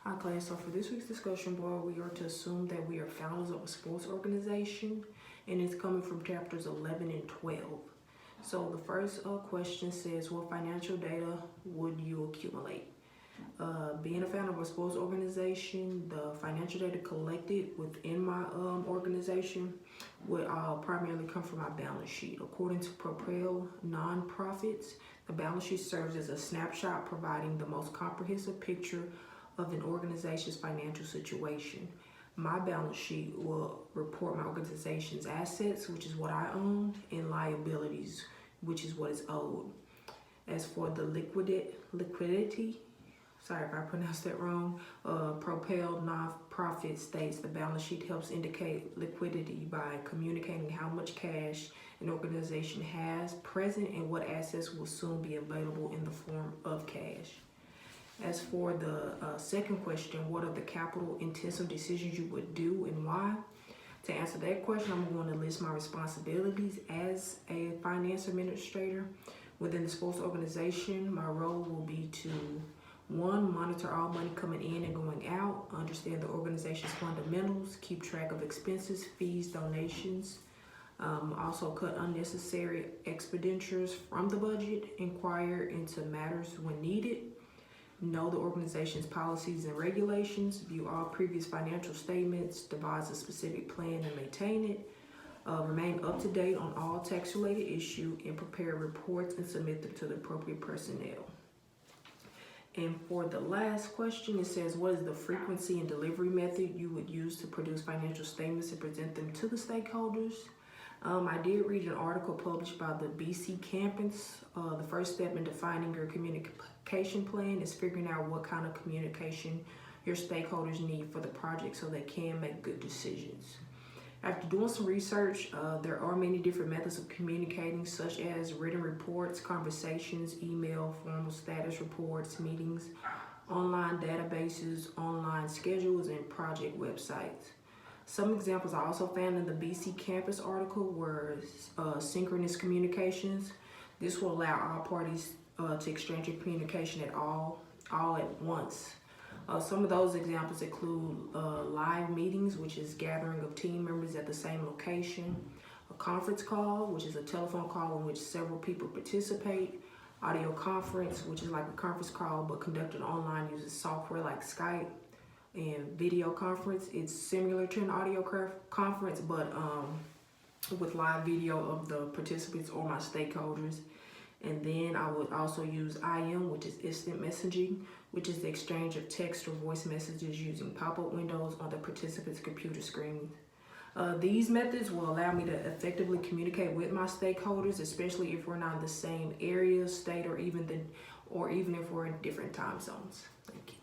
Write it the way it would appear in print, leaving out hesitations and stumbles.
Hi class, so for this week's discussion board, we are to assume that we are founders of a sports organization, and it's coming from chapters 11 and 12. So the first question says, what financial data would you accumulate? Being a founder of a sports organization, the financial data collected within my organization would primarily come from my balance sheet. According to Propel Nonprofits, the balance sheet serves as a snapshot providing the most comprehensive picture of an organization's financial situation. My balance sheet will report my organization's assets, which is what I own, and liabilities, which is what is owed. As for the liquidity, sorry if I pronounced that wrong, Propel Nonprofit states the balance sheet helps indicate liquidity by communicating how much cash an organization has present and what assets will soon be available in the form of cash. As for the second question, what are the capital intensive decisions you would do and why? To answer that question, I'm going to list my responsibilities as a finance administrator. Within the sports organization, my role will be to 1, monitor all money coming in and going out, understand the organization's fundamentals, keep track of expenses, fees, donations, also cut unnecessary expenditures from the budget, inquire into matters when needed, know the organization's policies and regulations, view all previous financial statements, devise a specific plan and maintain it, remain up to date on all tax-related issues, and prepare reports and submit them to the appropriate personnel. And for the last question, it says, what is the frequency and delivery method you would use to produce financial statements and present them to the stakeholders? I did read an article published by the BC Campus. The first step in defining your communication plan is figuring out what kind of communication your stakeholders need for the project so they can make good decisions. After doing some research, there are many different methods of communicating, such as written reports, conversations, email, formal status reports, meetings, online databases, online schedules, and project websites. Some examples I also found in the BC Campus article were synchronous communications. This will allow all parties to exchange communication all at once. Some of those examples include live meetings, which is gathering of team members at the same location, a conference call, which is a telephone call in which several people participate, audio conference, which is like a conference call but conducted online using software like Skype, and video conference. It's similar to an audio conference, but with live video of the participants or my stakeholders. And then I would also use IM, which is instant messaging, which is the exchange of text or voice messages using pop-up windows on the participant's computer screen. These methods will allow me to effectively communicate with my stakeholders, especially if we're not in the same area, state, or even if we're in different time zones. Thank you.